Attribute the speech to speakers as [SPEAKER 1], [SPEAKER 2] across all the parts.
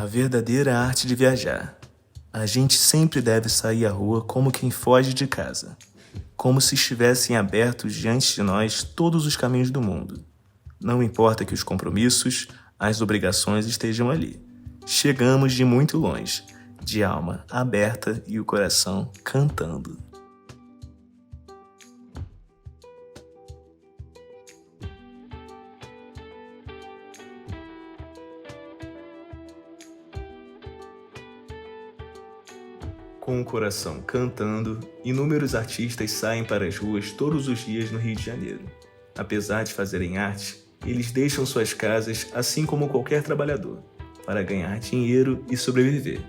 [SPEAKER 1] A verdadeira arte de viajar. A gente sempre deve sair à rua como quem foge de casa, como se estivessem abertos diante de nós todos os caminhos do mundo. Não importa que os compromissos, as obrigações estejam ali. Chegamos de muito longe, de alma aberta e o coração cantando. Com o coração cantando, inúmeros artistas saem para as ruas todos os dias no Rio de Janeiro. Apesar de fazerem arte, eles deixam suas casas assim como qualquer trabalhador, para ganhar dinheiro e sobreviver.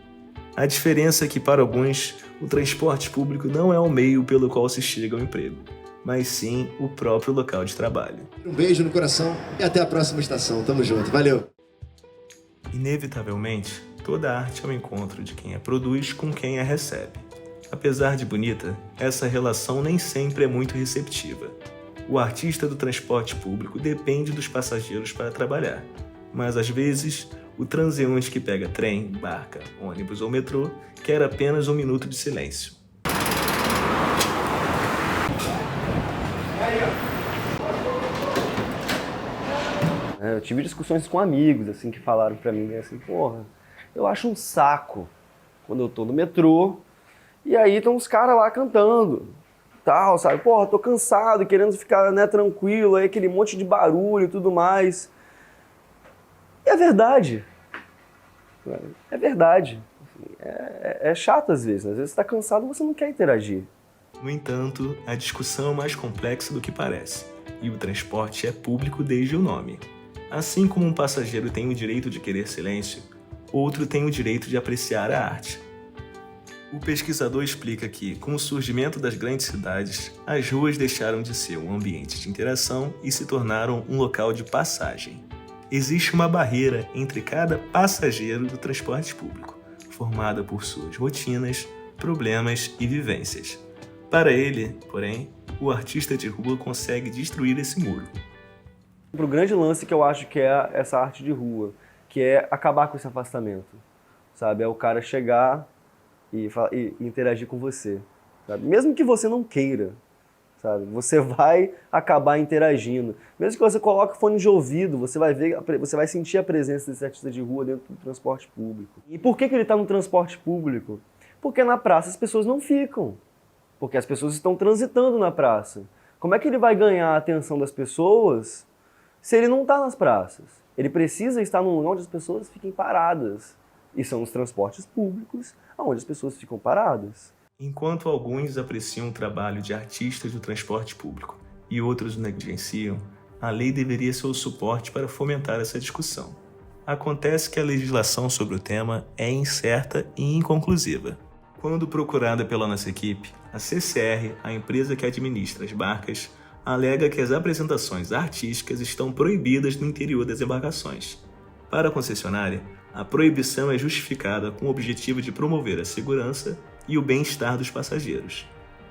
[SPEAKER 1] A diferença é que para alguns, o transporte público não é o meio pelo qual se chega ao emprego, mas sim o próprio local de trabalho.
[SPEAKER 2] Um beijo no coração e até a próxima estação. Tamo junto. Valeu!
[SPEAKER 1] Inevitavelmente, toda arte é o encontro de quem a produz com quem a recebe. Apesar de bonita, essa relação nem sempre é muito receptiva. O artista do transporte público depende dos passageiros para trabalhar, mas às vezes, o transeunte que pega trem, barca, ônibus ou metrô quer apenas um minuto de silêncio.
[SPEAKER 3] Eu tive discussões com amigos, assim, que falaram pra mim, assim, porra, eu acho um saco quando eu tô no metrô e aí estão uns caras lá cantando, tal, sabe? Porra, tô cansado, querendo ficar, né, tranquilo, aí aquele monte de barulho e tudo mais. E é verdade. É verdade. É chato às vezes. Às vezes você tá cansado e você não quer interagir.
[SPEAKER 1] No entanto, a discussão é mais complexa do que parece, e o transporte é público desde o nome. Assim como um passageiro tem o direito de querer silêncio, outro tem o direito de apreciar a arte. O pesquisador explica que, com o surgimento das grandes cidades, as ruas deixaram de ser um ambiente de interação e se tornaram um local de passagem. Existe uma barreira entre cada passageiro do transporte público, formada por suas rotinas, problemas e vivências. Para ele, porém, o artista de rua consegue destruir esse muro.
[SPEAKER 3] O grande lance que eu acho que é essa arte de rua, que é acabar com esse afastamento, sabe? É o cara chegar e interagir com você, sabe? Mesmo que você não queira, sabe? Você vai acabar interagindo. Mesmo que você coloque fone de ouvido, você vai sentir a presença desse artista de rua dentro do transporte público. E por que ele está no transporte público? Porque na praça as pessoas não ficam. Porque as pessoas estão transitando na praça. Como é que ele vai ganhar a atenção das pessoas se ele não está nas praças? Ele precisa estar num lugar onde as pessoas fiquem paradas. E são os transportes públicos onde as pessoas ficam paradas.
[SPEAKER 1] Enquanto alguns apreciam o trabalho de artistas do transporte público e outros o negligenciam, a lei deveria ser o suporte para fomentar essa discussão. Acontece que a legislação sobre o tema é incerta e inconclusiva. Quando procurada pela nossa equipe, a CCR, a empresa que administra as barcas, alega que as apresentações artísticas estão proibidas no interior das embarcações. Para a concessionária, a proibição é justificada com o objetivo de promover a segurança e o bem-estar dos passageiros.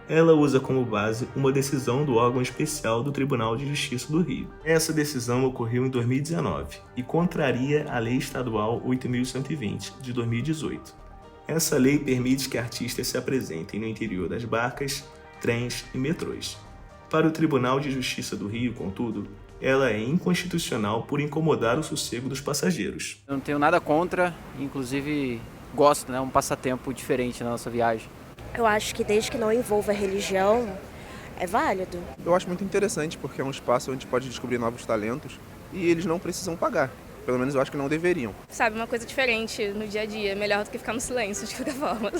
[SPEAKER 1] Ela usa como base uma decisão do órgão especial do Tribunal de Justiça do Rio. Essa decisão ocorreu em 2019 e contraria a Lei Estadual 8.120, de 2018. Essa lei permite que artistas se apresentem no interior das barcas, trens e metrôs. Para o Tribunal de Justiça do Rio, contudo, ela é inconstitucional por incomodar o sossego dos passageiros.
[SPEAKER 4] Eu não tenho nada contra, inclusive gosto, né? Um passatempo diferente na nossa viagem.
[SPEAKER 5] Eu acho que desde que não envolva religião, é válido.
[SPEAKER 6] Eu acho muito interessante porque é um espaço onde pode descobrir novos talentos e eles não precisam pagar. Pelo menos eu acho que não deveriam.
[SPEAKER 7] Sabe, uma coisa diferente no dia a dia, melhor do que ficar no silêncio, de qualquer forma.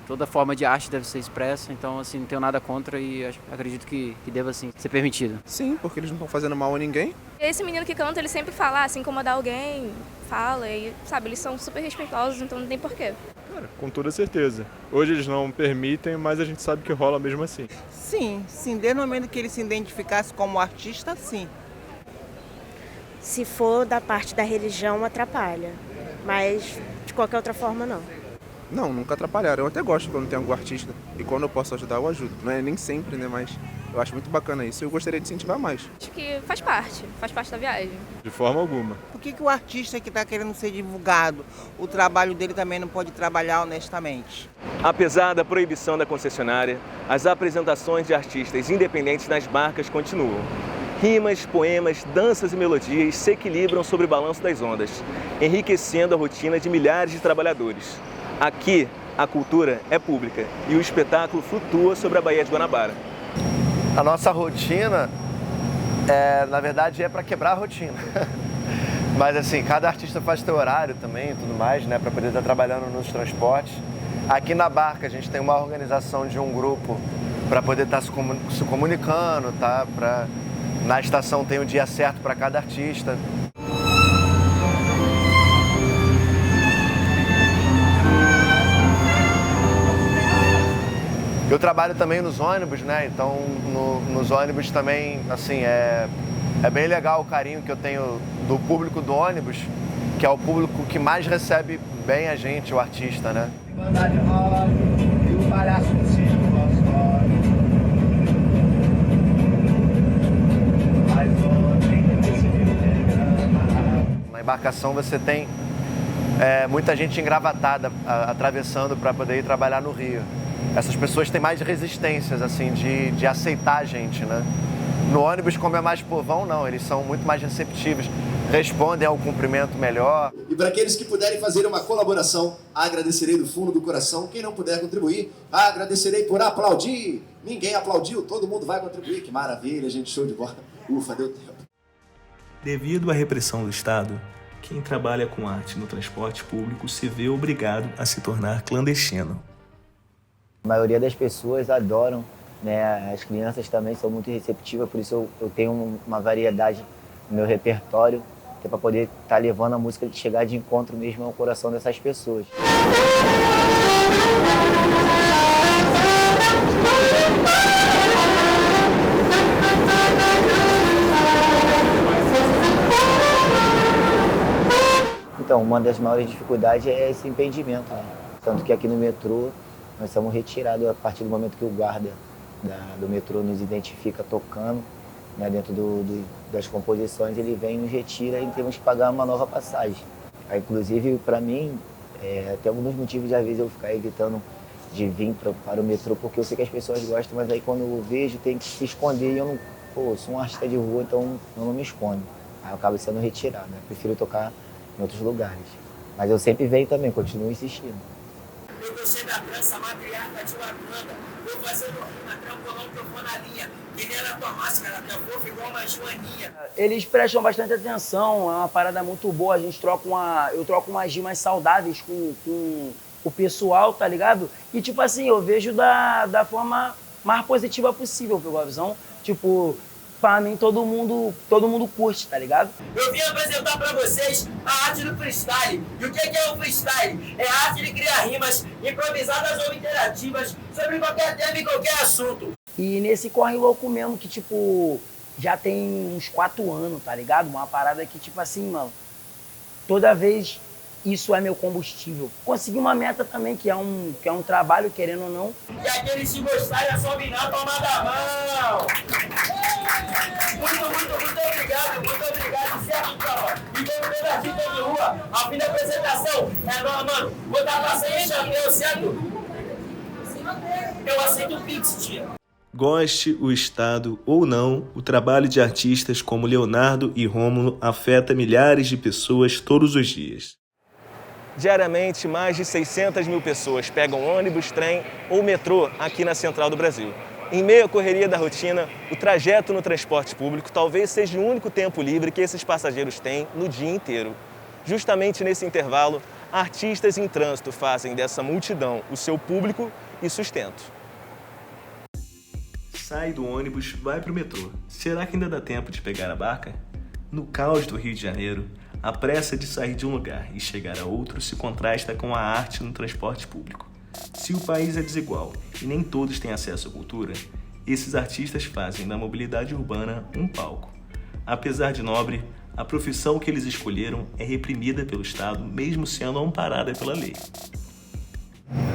[SPEAKER 4] Toda forma de arte deve ser expressa, então assim, não tenho nada contra e acredito que deva sim ser permitido.
[SPEAKER 6] Sim, porque eles não estão fazendo mal a ninguém.
[SPEAKER 7] Esse menino que canta, ele sempre fala, se incomodar alguém, fala, e sabe, eles são super respeitosos, então não tem porquê.
[SPEAKER 8] Cara, com toda certeza. Hoje eles não permitem, mas a gente sabe que rola mesmo assim.
[SPEAKER 9] Sim, desde o momento que ele se identificasse como artista, sim.
[SPEAKER 5] Se for da parte da religião, atrapalha. Mas de qualquer outra forma, não.
[SPEAKER 6] Não, nunca atrapalharam. Eu até gosto quando tem algum artista. E quando eu posso ajudar, eu ajudo. Não é nem sempre, né? Mas Eu acho muito bacana isso e eu gostaria de incentivar mais.
[SPEAKER 7] Acho que faz parte da viagem.
[SPEAKER 8] De forma alguma.
[SPEAKER 9] Por que o artista que está querendo ser divulgado, o trabalho dele também não pode trabalhar honestamente?
[SPEAKER 1] Apesar da proibição da concessionária, as apresentações de artistas independentes nas barcas continuam. Rimas, poemas, danças e melodias se equilibram sobre o balanço das ondas, enriquecendo a rotina de milhares de trabalhadores. Aqui, a cultura é pública e o espetáculo flutua sobre a Baía de Guanabara.
[SPEAKER 3] A nossa rotina, na verdade, é para quebrar a rotina. Mas assim, cada artista faz seu horário também e tudo mais, né, para poder estar trabalhando nos transportes. Aqui na barca a gente tem uma organização de um grupo para poder estar se comunicando, tá? Na estação tem um dia certo para cada artista. Eu trabalho também nos ônibus, né? Então, nos ônibus também, assim, é bem legal o carinho que eu tenho do público do ônibus, que é o público que mais recebe bem a gente, o artista, né? Na embarcação você tem muita gente engravatada atravessando para poder ir trabalhar no Rio. Essas pessoas têm mais resistências, assim, de aceitar a gente, né? No ônibus, como é mais povão, não. Eles são muito mais receptivos, respondem ao cumprimento melhor.
[SPEAKER 2] E para aqueles que puderem fazer uma colaboração, agradecerei do fundo do coração. Quem não puder contribuir, agradecerei por aplaudir. Ninguém aplaudiu, todo mundo vai contribuir. Que maravilha, gente, show de bola. Ufa, deu tempo.
[SPEAKER 1] Devido à repressão do Estado, quem trabalha com arte no transporte público se vê obrigado a se tornar clandestino.
[SPEAKER 10] A maioria das pessoas adoram, né? As crianças também são muito receptivas, por isso eu tenho uma variedade no meu repertório, que é para poder estar levando a música de chegar de encontro mesmo ao coração dessas pessoas. Então, uma das maiores dificuldades é esse impedimento, né? Tanto que aqui no metrô nós somos retirados a partir do momento que o guarda do metrô nos identifica tocando, né, dentro das composições, ele vem e nos retira e temos que pagar uma nova passagem. Aí, inclusive, para mim, até um dos motivos de às vezes eu ficar evitando de vir para o metrô, porque eu sei que as pessoas gostam, mas aí quando eu vejo tem que se esconder e eu não, sou um artista de rua, então eu não me escondo. Aí eu acabo sendo retirado, né? Prefiro tocar em outros lugares. Mas eu sempre venho também, continuo insistindo.
[SPEAKER 11] Eu gostei da dança, matriarca de Wakanda. Vou fazer uma tranquilão que eu vou na linha. Que nem na tua máscara, que eu vou igual uma joaninha.
[SPEAKER 12] Eles prestam bastante atenção, é uma parada muito boa. Eu troco umas rimas saudáveis com o pessoal, tá ligado? E tipo assim, eu vejo da forma mais positiva possível, pegou a visão? Tipo, pra mim todo mundo curte, tá ligado?
[SPEAKER 11] Eu vim apresentar pra vocês a arte do freestyle. E o que é o freestyle? É a arte de criar rimas improvisadas ou interativas sobre qualquer tema e qualquer assunto.
[SPEAKER 12] E nesse corre louco mesmo, que tipo, já tem uns 4 anos, tá ligado? Uma parada que tipo assim, mano, toda vez isso é meu combustível. Consegui uma meta também, que é um trabalho, querendo ou não.
[SPEAKER 11] E aqueles que gostarem é só vir na palma da mão. Muito obrigado, certo, tropa? E como toda dica de rua, ao fim da apresentação, mano, vou dar pra sem chapéu, certo? Eu aceito o Pix, tia.
[SPEAKER 1] Goste o Estado ou não, o trabalho de artistas como Leonardo e Rômulo afeta milhares de pessoas todos os dias. Diariamente, mais de 600 mil pessoas pegam ônibus, trem ou metrô aqui na Central do Brasil. Em meio à correria da rotina, o trajeto no transporte público talvez seja o único tempo livre que esses passageiros têm no dia inteiro. Justamente nesse intervalo, artistas em trânsito fazem dessa multidão o seu público e sustento. Sai do ônibus, vai para o metrô. Será que ainda dá tempo de pegar a barca? No caos do Rio de Janeiro, a pressa de sair de um lugar e chegar a outro se contrasta com a arte no transporte público. Se o país é desigual e nem todos têm acesso à cultura, esses artistas fazem da mobilidade urbana um palco. Apesar de nobre, a profissão que eles escolheram é reprimida pelo Estado, mesmo sendo amparada pela lei.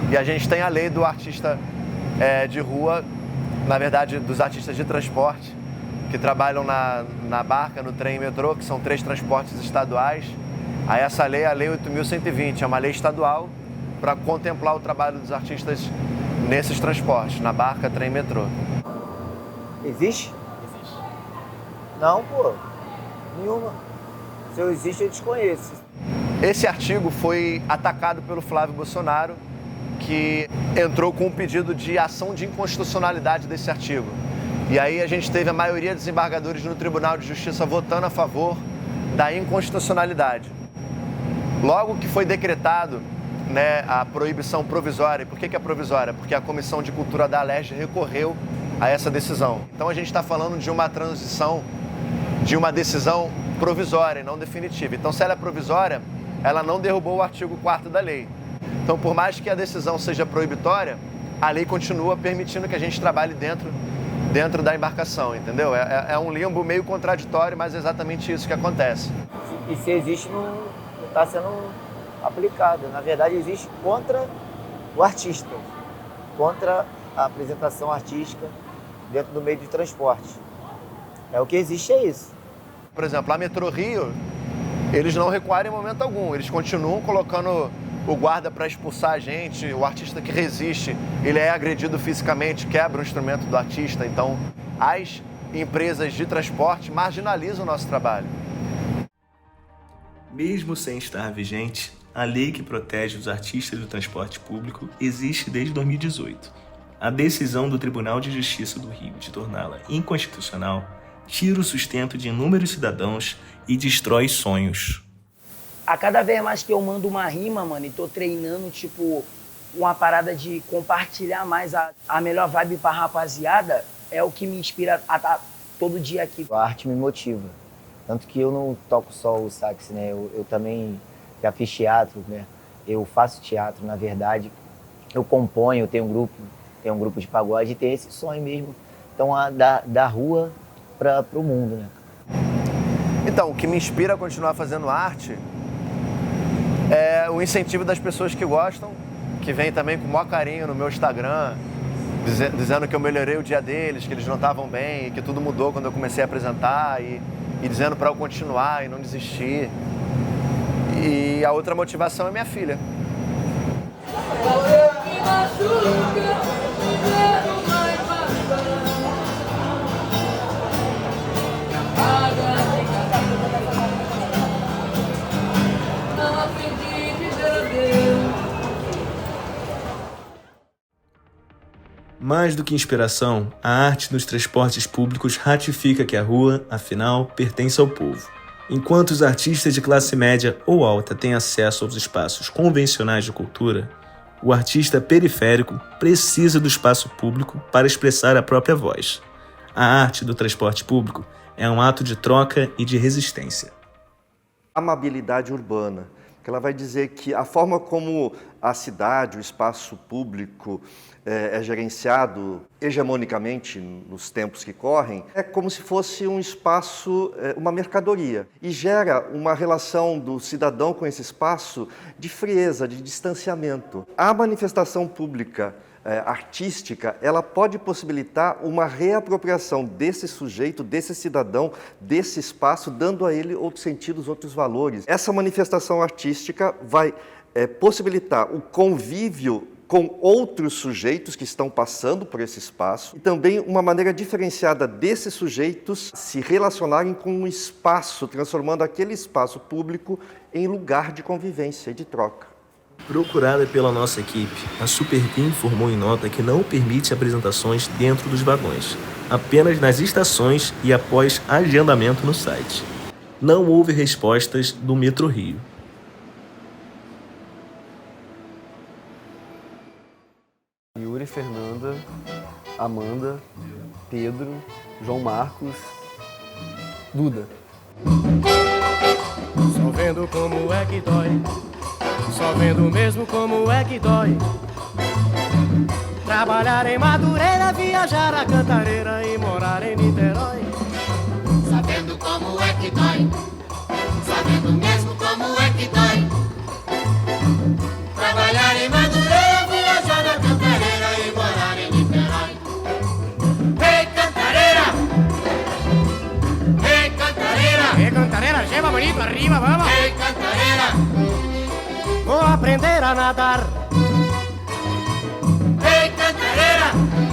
[SPEAKER 3] E a gente tem a lei do artista de rua
[SPEAKER 13] na verdade, dos artistas de transporte, que trabalham na barca, no trem e metrô, que são 3 transportes estaduais. Aí essa lei é a Lei 8.120, é uma lei estadual para contemplar o trabalho dos artistas nesses transportes, na barca, trem e metrô.
[SPEAKER 10] Existe? Existe. Não, pô. Nenhuma. Se eu existe, eu desconheço.
[SPEAKER 13] Esse artigo foi atacado pelo Flávio Bolsonaro, que entrou com um pedido de ação de inconstitucionalidade desse artigo. E aí a gente teve a maioria dos desembargadores no Tribunal de Justiça votando a favor da inconstitucionalidade. Logo que foi decretado, né, a proibição provisória. E por que é provisória? Porque a Comissão de Cultura da Alerj recorreu a essa decisão. Então a gente está falando de uma transição, de uma decisão provisória e não definitiva. Então, se ela é provisória, ela não derrubou o artigo 4º da lei. Então, por mais que a decisão seja proibitória, a lei continua permitindo que a gente trabalhe dentro da embarcação, entendeu? É um limbo meio contraditório, mas é exatamente isso que acontece.
[SPEAKER 10] E se existe, não está sendo aplicado. Na verdade, existe contra o artista, contra a apresentação artística dentro do meio de transporte. O que existe é isso.
[SPEAKER 13] Por exemplo, a Metrô Rio, eles não recuaram em momento algum. Eles continuam colocando o guarda para expulsar a gente. O artista que resiste, ele é agredido fisicamente, quebra o instrumento do artista. Então, as empresas de transporte marginalizam o nosso trabalho.
[SPEAKER 1] Mesmo sem estar vigente, a lei que protege os artistas do transporte público existe desde 2018. A decisão do Tribunal de Justiça do Rio de torná-la inconstitucional tira o sustento de inúmeros cidadãos e destrói sonhos.
[SPEAKER 12] A cada vez mais que eu mando uma rima, mano, e tô treinando, tipo, uma parada de compartilhar mais a melhor vibe pra rapaziada, é o que me inspira a estar todo dia aqui.
[SPEAKER 10] A arte me motiva. Tanto que eu não toco só o sax, né? Eu também já fiz teatro, né? Eu faço teatro, na verdade. Eu componho, tenho um grupo de pagode e tem esse sonho mesmo. Então, da rua para o mundo, né?
[SPEAKER 13] Então, o que me inspira a continuar fazendo arte é o incentivo das pessoas que gostam, que vêm também com o maior carinho no meu Instagram, dizendo que eu melhorei o dia deles, que eles não estavam bem, e que tudo mudou quando eu comecei a apresentar, e dizendo para eu continuar e não desistir. E a outra motivação é minha filha.
[SPEAKER 1] Mais do que inspiração, a arte nos transportes públicos ratifica que a rua, afinal, pertence ao povo. Enquanto os artistas de classe média ou alta têm acesso aos espaços convencionais de cultura, o artista periférico precisa do espaço público para expressar a própria voz. A arte do transporte público é um ato de troca e de resistência.
[SPEAKER 14] Amabilidade urbana, que ela vai dizer que a forma como a cidade, o espaço público é gerenciado hegemonicamente nos tempos que correm, é como se fosse um espaço, uma mercadoria, e gera uma relação do cidadão com esse espaço de frieza, de distanciamento. A manifestação pública artística, ela pode possibilitar uma reapropriação desse sujeito, desse cidadão, desse espaço, dando a ele outros sentidos, outros valores. Essa manifestação artística vai possibilitar o convívio com outros sujeitos que estão passando por esse espaço e também uma maneira diferenciada desses sujeitos se relacionarem com o espaço, transformando aquele espaço público em lugar de convivência e de troca.
[SPEAKER 1] Procurada pela nossa equipe, a Supervia informou em nota que não permite apresentações dentro dos vagões, apenas nas estações e após agendamento no site. Não houve respostas do Metrô Rio.
[SPEAKER 3] Yuri, Fernanda, Amanda, Pedro, João Marcos, Duda.
[SPEAKER 15] Só vendo como é que dói, só vendo mesmo como é que dói. Trabalhar em Madureira, viajar a Cantareira e morar em Niterói.
[SPEAKER 11] Sabendo como é que dói, sabendo mesmo como é que dói. Trabalhar em Madureira, viajar a Cantareira e morar em Niterói.
[SPEAKER 15] lleva bonito arriba, vamos.
[SPEAKER 11] Hey, cantarera.
[SPEAKER 15] Vou aprender a nadar.
[SPEAKER 11] Hey, cantarera.